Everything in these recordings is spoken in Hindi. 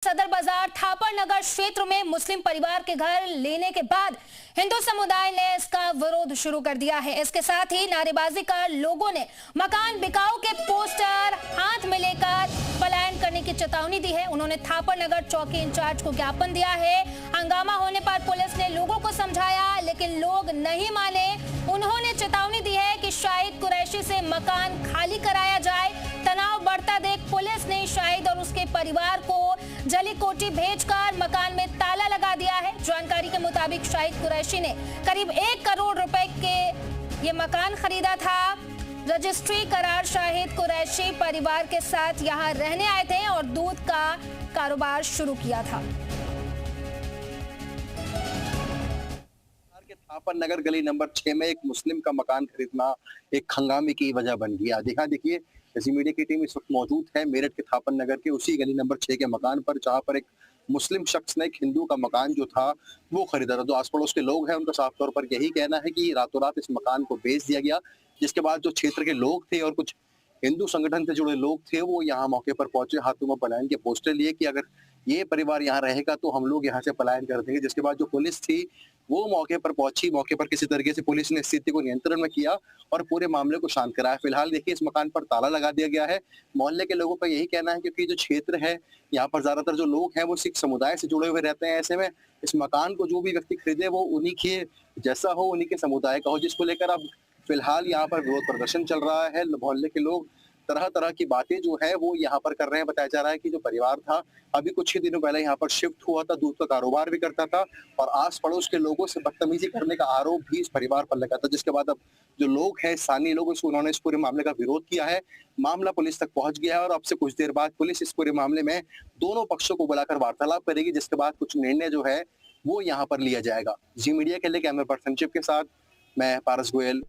सदर बाजार थापर नगर क्षेत्र में मुस्लिम परिवार के घर लेने के बाद हिंदू समुदाय ने इसका विरोध शुरू कर दिया है। इसके साथ ही नारेबाजी कर लोगों ने मकान बिकाऊ के पोस्टर हाथ में लेकर पलायन करने की चेतावनी दी है। उन्होंने थापर नगर चौकी इंचार्ज को ज्ञापन दिया है। हंगामा होने पर पुलिस ने लोगों को समझाया, लेकिन लोग नहीं माने। उन्होंने चेतावनी दी है कि शाहिद कुरैशी से मकान खाली कराया जाए। तनाव बढ़ता देख पुलिस ने शाहिद और उसके परिवार को जली कोठी भेजकर मकान में ताला लगा दिया है। जानकारी के मुताबिक शाहिद कुरैशी ने करीब 1 करोड़ रुपए के ये मकान खरीदा था। रजिस्ट्री करार शाहिद कुरैशी परिवार के साथ यहां रहने आए थे और दूध का कारोबार शुरू किया था। थापर नगर गली नंबर 6 में एक मुस्लिम का मकान खरीदना एक हंगामे की वजह बन गया। देखिए ऐसी मीडिया की टीम इस वक्त मौजूद है मेरठ के थापर नगर के उसी गली नंबर 6 के मकान पर, जहां पर एक मुस्लिम शख्स ने एक हिंदू का मकान जो था वो खरीदा था। जो आस पड़ोस के लोग हैं उनका साफ तौर पर यही कहना है कि रातों रात इस मकान को बेच दिया गया, जिसके बाद जो क्षेत्र के लोग थे और कुछ हिंदू संगठन से जुड़े लोग थे वो यहाँ मौके पर पहुंचे, हाथों में पलायन के पोस्टर लिए कि अगर ये परिवार यहाँ रहेगा तो हम लोग यहाँ से पलायन कर देंगे। जिसके बाद जो पुलिस थी वो मौके पर पहुंची। मौके पर किसी तरीके से पुलिस ने स्थिति को नियंत्रण में किया और पूरे मामले को शांत कराया। फिलहाल देखिए इस मकान पर ताला लगा दिया गया है। मोहल्ले के लोगों का यही कहना है क्योंकि जो क्षेत्र है यहाँ पर ज्यादातर जो लोग हैं वो सिख समुदाय से जुड़े हुए रहते हैं। ऐसे में इस मकान को जो भी व्यक्ति खरीदे वो उन्हीं के जैसा हो, उन्हीं के समुदाय का हो, जिसको लेकर अब फिलहाल यहाँ पर विरोध प्रदर्शन चल रहा है। मोहल्ले के लोग तरह तरह की बातें जो है वो यहाँ पर कर रहे हैं। बताया जा रहा है कि जो परिवार था अभी कुछ ही दिनों पहले यहाँ पर शिफ्ट हुआ था, दूध का कारोबार भी करता था और आस पड़ोस के लोगों से बदतमीजी करने का आरोप भी इस परिवार पर लगा था। जिसके बाद अब जो लोग हैं, स्थानीय लोग, उन्होंने इस पूरे मामले का विरोध किया है। मामला पुलिस तक पहुंच गया है और अब से कुछ देर बाद पुलिस इस पूरे मामले में दोनों पक्षों को बुलाकर वार्तालाप करेगी, जिसके बाद कुछ निर्णय जो है वो यहाँ पर लिया जाएगा। जी मीडिया के लिए कैमरा पर्सन चिप के साथ मैं पारस गोयल।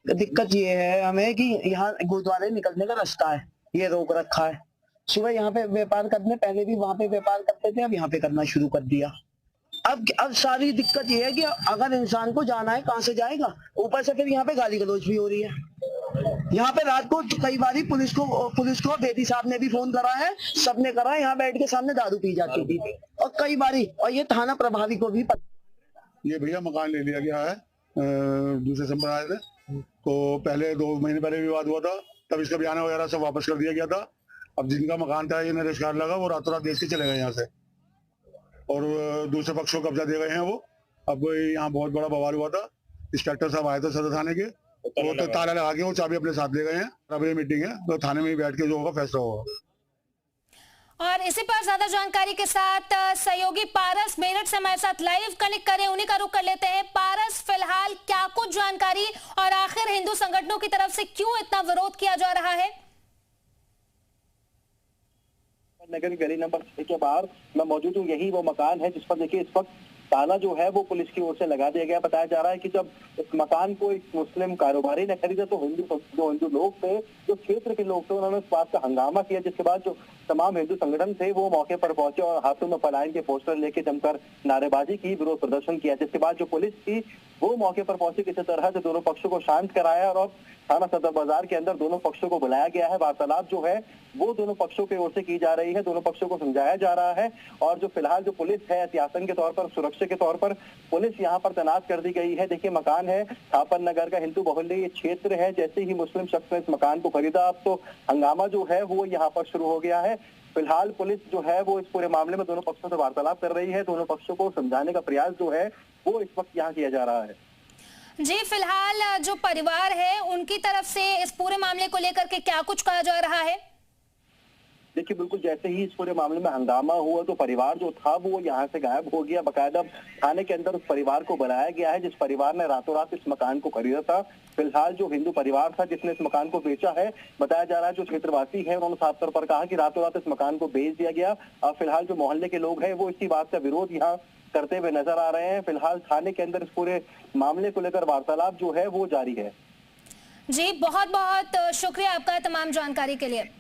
दिक्कत ये है हमें कि यहाँ गुरुद्वारे निकलने का रास्ता है, ये रोक रखा है। सुबह यहाँ पे व्यापार करने, पहले भी वहाँ पे व्यापार करते थे, अब यहाँ पे करना शुरू कर दिया। अब सारी दिक्कत ये है कि अगर इंसान को जाना है कहाँ से जाएगा, ऊपर से फिर यहाँ पे गाली गलौज भी हो रही है। यहाँ पे रात को कई बार पुलिस को बेदी साहब ने भी फोन करा है, सबने करा। यहाँ बैठ के सामने दारू पी जाती थी और कई बारी, और ये थाना प्रभारी को भी पता। ये भैया मकान ले लिया गया है, दूसरे संप्रदाय से। तो पहले 2 महीने पहले विवाद हुआ था, तब इसका बयान वगैरह सब वापस कर दिया गया था। अब जिनका मकान था ये नरेशकार लगा, वो रातों रात देश के चले गए यहाँ से और दूसरे पक्ष को कब्जा दे गए हैं वो। अब यहाँ बहुत बड़ा बवाल हुआ था। इंस्पेक्टर साहब आए थे सदर थाने के, वो तो ताला लगा के वो चाबी अपने साथ ले गए हैं। अब ये मीटिंग है तो थाने में ही बैठ के जो होगा फैसला होगा। और इसी पर ज्यादा जानकारी के साथ सहयोगी पारस मेरठ से हमारे साथ लाइव कनेक्ट करें, उन्हीं का रुख कर लेते हैं। पारस, फिलहाल क्या कुछ जानकारी और आखिर हिंदू संगठनों की तरफ से क्यों इतना विरोध किया जा रहा है? नगर गली नंबर 6 के बाहर मैं मौजूद हूँ। यही वो मकान है जिस पर देखिए इस वक्त ताला जो है वो पुलिस की ओर से लगा दिया गया। बताया जा रहा है कि जब इस मकान को एक मुस्लिम कारोबारी ने खरीदा तो हिंदू लोग थे, जो क्षेत्र के लोग थे, उन्होंने इस बात का हंगामा किया। जिसके बाद जो तमाम हिंदू संगठन थे वो मौके पर पहुंचे और हाथों में पलायन के पोस्टर लेके जमकर नारेबाजी की, विरोध प्रदर्शन किया। जिसके बाद जो पुलिस थी वो मौके पर पहुंची, किसी तरह से दोनों पक्षों को शांत कराया और थाना सदर बाजार के अंदर दोनों पक्षों को बुलाया गया है। वार्तालाप जो है वो दोनों पक्षों की ओर से की जा रही है, दोनों पक्षों को समझाया जा रहा है। और जो फिलहाल जो पुलिस है एहतियातन के तौर पर, सुरक्षा के तौर पर पुलिस यहाँ पर तैनात कर दी गई है। देखिए मकान है थापर नगर का, हिंदू बहुल्य क्षेत्र है। जैसे ही मुस्लिम शख्स ने इस मकान को खरीदा, अब तो हंगामा जो है वो यहाँ पर शुरू हो गया है। फिलहाल पुलिस जो है वो इस पूरे मामले में दोनों पक्षों से वार्तालाप कर रही है। दोनों पक्षों को समझाने का प्रयास जो है वो इस वक्त यहाँ किया जा रहा है। जी, फिलहाल जो परिवार है उनकी तरफ से इस पूरे मामले को लेकर के क्या कुछ कहा जा रहा है? देखिए बिल्कुल जैसे ही इस पूरे मामले में हंगामा हुआ तो परिवार जो था वो यहाँ से गायब हो गया। बाकायदा थाने के अंदर उस परिवार को बुलाया गया है जिस परिवार ने रातों रात इस मकान को खरीदा था। फिलहाल जो हिंदू परिवार था जिसने इस मकान को बेचा है, बताया जा रहा है जो क्षेत्रवासी है उन्होंने साफ तौर पर कहा कि रातों रात इस मकान को बेच दिया गया। और फिलहाल जो मोहल्ले के लोग हैं वो इसी बात का विरोध यहाँ करते हुए नजर आ रहे हैं। फिलहाल थाने के अंदर इस पूरे मामले को लेकर वार्तालाप जो है वो जारी है। जी, बहुत बहुत शुक्रिया आपका तमाम जानकारी के लिए।